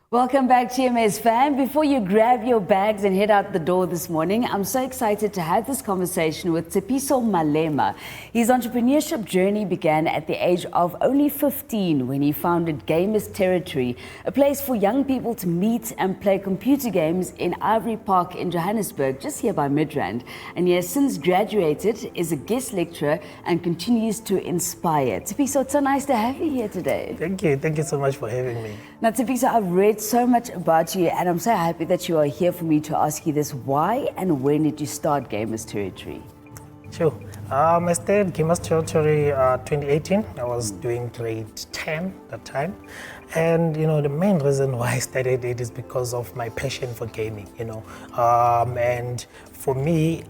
Welcome back, TMS fam. Before you grab your bags and head out the door this morning, I'm so excited to have this conversation with Tshepiso Malema. His entrepreneurship journey began at the age of only 15 when he founded Gamers Territory, a place for young people to meet and play computer games in Ivory Park in Johannesburg, just here by Midrand. And he has since graduated, is a guest lecturer and continues to inspire. Tshepiso, it's so nice to have you here today. Thank you. Thank you so much for having me. Now, Tshepiso, I've read so much about you, and I'm so happy that you are here for me to ask you this. Why and when did you start Gamers Territory? Sure. I started Gamers Territory 2018. I was doing grade 10 at the time. And, the main reason why I started it is because of my passion for gaming, And for me,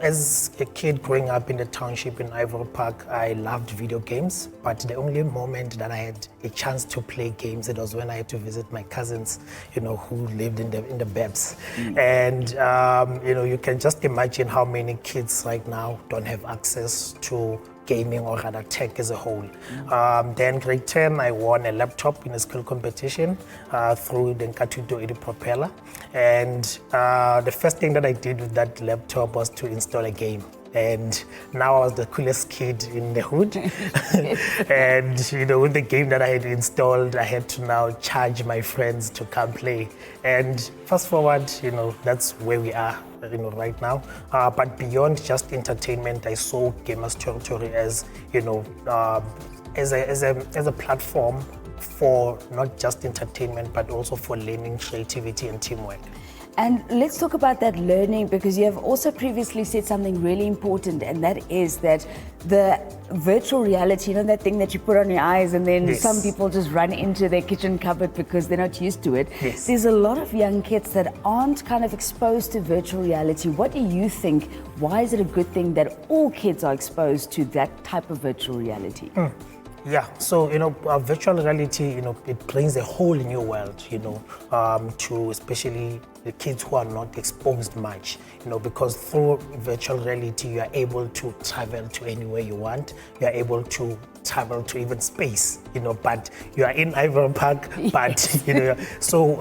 as a kid growing up in the township in Ivory Park, I loved video games, but the only moment that I had a chance to play games, it was when I had to visit my cousins, who lived in the Babs. And, you can just imagine how many kids right now don't have access to gaming or rather tech as a whole. Then grade 10, I won a laptop in a school competition through the Nkatuto Edu Propeller. And the first thing that I did with that laptop was to install a game. And now I was the coolest kid in the hood. And, with the game that I had installed, I had to now charge my friends to come play. And fast forward, that's where we are, right now. But beyond just entertainment, I saw Gamers Territory as, as a platform for not just entertainment, but also for learning, creativity, and teamwork. And let's talk about that learning, because you have also previously said something really important, and that is that the virtual reality, that thing that you put on your eyes and then Yes. some people just run into their kitchen cupboard because they're not used to it. Yes. There's a lot of young kids that aren't kind of exposed to virtual reality. What do you think? Why is it a good thing that all kids are exposed to that type of virtual reality? Yeah, so, virtual reality, it brings a whole new world, to especially the kids who are not exposed much, because through virtual reality, you are able to travel to anywhere you want. You are able to travel to even space, but you are in Ivory Park, but, so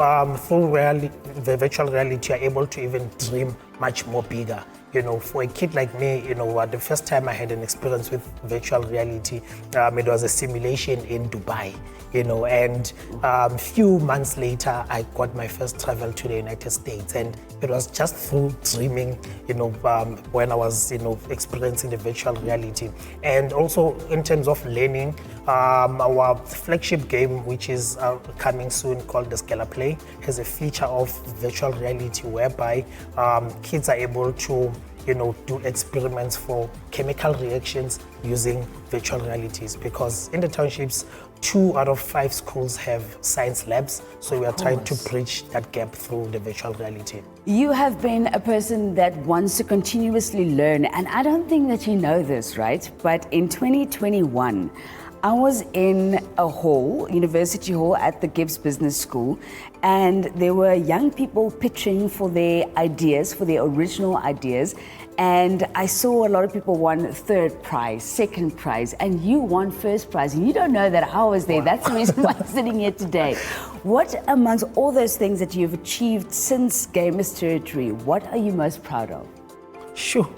through the virtual reality, you are able to even dream much more bigger. For a kid like me, the first time I had an experience with virtual reality, it was a simulation in Dubai, and a few months later, I got my first travel to the United States, and it was just through dreaming, when I was, experiencing the virtual reality. And also in terms of learning, our flagship game, which is coming soon, called the Sgela Play, has a feature of virtual reality whereby kids are able to do experiments for chemical reactions using virtual realities, because in the townships, 2 out of 5 schools have science labs, so we are trying to bridge that gap through the virtual reality. You have been a person that wants to continuously learn, and I don't think that you know this, right? But in 2021, I was in a hall, university hall at the Gibbs Business School, and there were young people pitching for their ideas, for their original ideas, and I saw a lot of people won 3rd prize, 2nd prize, and you won 1st prize, and you don't know that I was there. Wow. That's the reason why I'm sitting here today. What amongst all those things that you've achieved since Gamers Territory, what are you most proud of? Sure.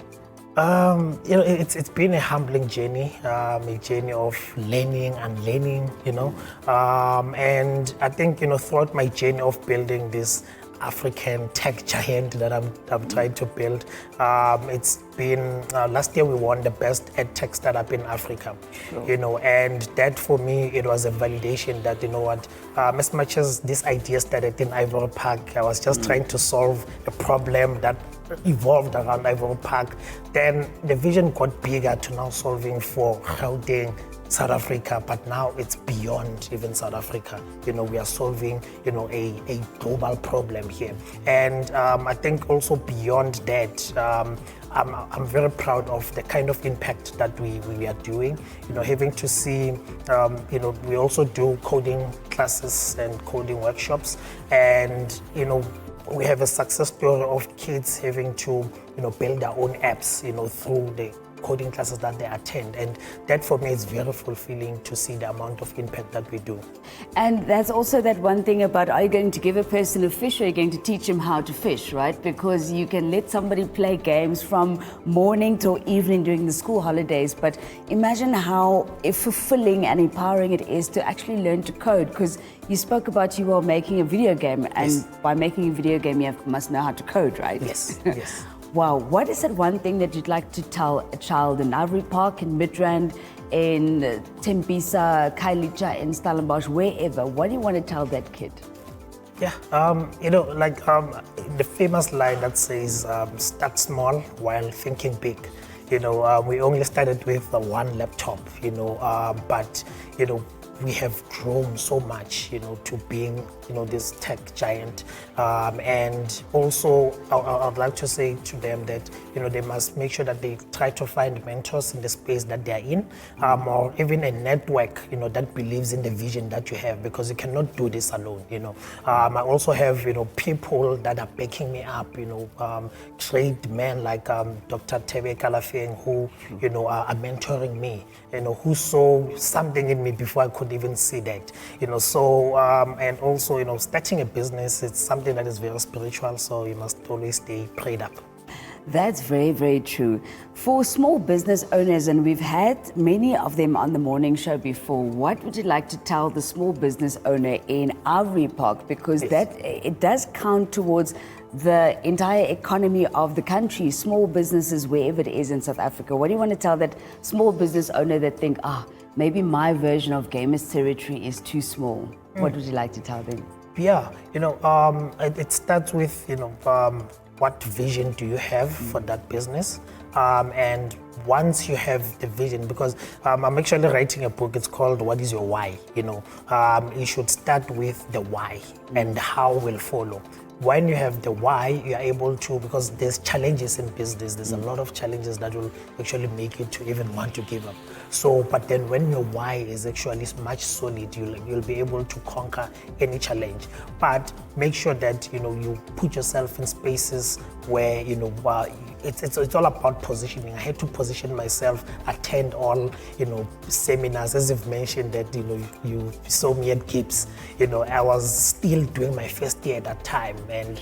It's been a humbling journey, a journey of learning and learning, and I think, throughout my journey of building this African tech giant that I'm trying to build, it's been, last year we won the best EdTech startup in Africa, Sure. And that for me, it was a validation that, as much as this idea started in Ivory Park, I was just trying to solve a problem that evolved around Ivory Park. Then the vision got bigger to now solving for Gauteng, South Africa, but now it's beyond even South Africa. We are solving, a global problem here. And I think also beyond that, I'm very proud of the kind of impact that we are doing. Having to see, we also do coding classes and coding workshops, and we have a success story of kids having to, build their own apps, through the coding classes that they attend. And that for me is very fulfilling to see the amount of impact that we do. And that's also that one thing about, are you going to give a person a fish or are you going to teach him how to fish, right? Because you can let somebody play games from morning till evening during the school holidays, but imagine how fulfilling and empowering it is to actually learn to code, because you spoke about you are making a video game, and Yes. by making a video game you must know how to code, right? Yes, yes. Wow, what is that one thing that you'd like to tell a child in Ivory Park, in Midrand, in Tshepiso, Khayelitsha, in Stellenbosch, wherever? What do you want to tell that kid? Yeah, the famous line that says, start small while thinking big. We only started with one laptop, but, we have grown so much, to being, this tech giant. And also, I'd like to say to them that, they must make sure that they try to find mentors in the space that they are in, or even a network, that believes in the vision that you have, because you cannot do this alone, I also have, people that are backing me up, great men like Dr. Tebe Kalafeng, who, are mentoring me, who saw something in me before I could even see that, and also, starting a business, it's something that is very spiritual, so you must always stay prayed up. That's very, very true. For small business owners, and we've had many of them on the morning show before, what would you like to tell the small business owner in Ivory Park? Because Yes. it does count towards the entire economy of the country, small businesses wherever it is in South Africa. What do you want to tell that small business owner that think, maybe my version of Gamers Territory is too small? What would you like to tell them? Yeah, it starts with, what vision do you have for that business? And once you have the vision, because I'm actually writing a book, it's called What is Your Why? You should start with the why, and the how will follow. When you have the why, you are able to, because there's challenges in business, there's a lot of challenges that will actually make you to even want to give up. So, but then when your why is actually much solid, you'll be able to conquer any challenge. But make sure that, you put yourself in spaces where, it's all about positioning. I had to position myself, attend all, seminars, as you've mentioned that, you saw me at Gibbs. I was still doing my first year at that time. And,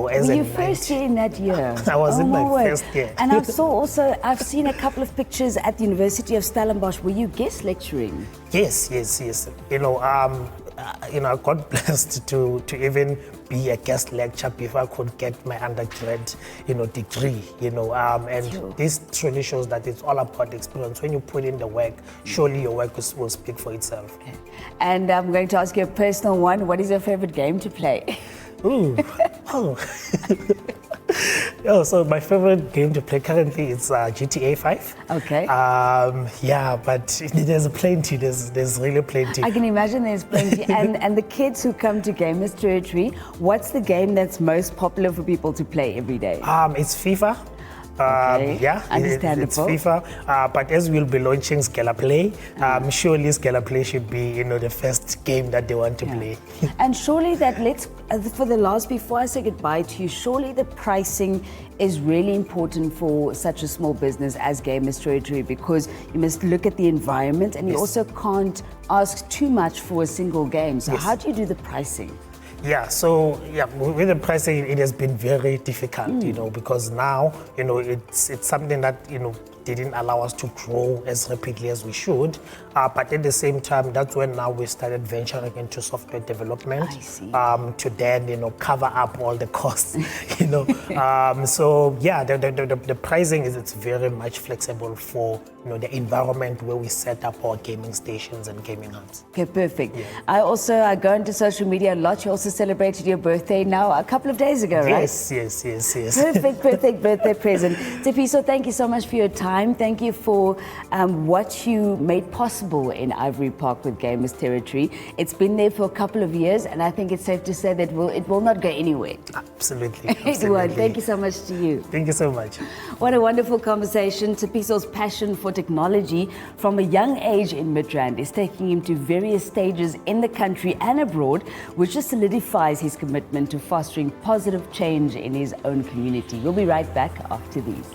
as Were you first year in that year? I was in my word. first year. And I've seen a couple of pictures at the University of Stellenbosch. Were you guest lecturing? Yes. I got blessed to even be a guest lecturer before I could get my undergrad, degree, and Sure. this truly shows that it's all about experience. When you put in the work, surely your work will speak for itself. Okay. And I'm going to ask you a personal one. What is your favorite game to play? Ooh, so my favorite game to play currently is GTA 5. Okay. But there's plenty. There's really plenty. I can imagine there's plenty. and the kids who come to Gamers Territory, what's the game that's most popular for people to play every day? It's FIFA. Okay, understandable. It's FIFA. But as we'll be launching Sgela Play, surely Sgela Play should be, the first game that they want to play. And surely before I say goodbye to you, surely the pricing is really important for such a small business as Gamers Territory, because you must look at the environment, and you also can't ask too much for a single game. So how do you do the pricing? With the pricing, it has been very difficult, because now, it's something that, didn't allow us to grow as rapidly as we should. But at the same time, that's when now we started venturing into software development. I see. To then, cover up all the costs, the pricing it's very much flexible for, the environment where we set up our gaming stations and gaming hubs. Okay, perfect. Yeah. I go into social media a lot. You also celebrated your birthday now a couple of days ago, right? Yes. Perfect birthday present. Tshepiso, thank you so much for your time. Thank you for what you made possible in Ivory Park with Gamers Territory. It's been there for a couple of years, and I think it's safe to say that it will not go anywhere. Absolutely. Thank you so much to you. Thank you so much. What a wonderful conversation. Tshepiso's passion for technology from a young age in Midrand is taking him to various stages in the country and abroad, which just solidifies his commitment to fostering positive change in his own community. We'll be right back after these.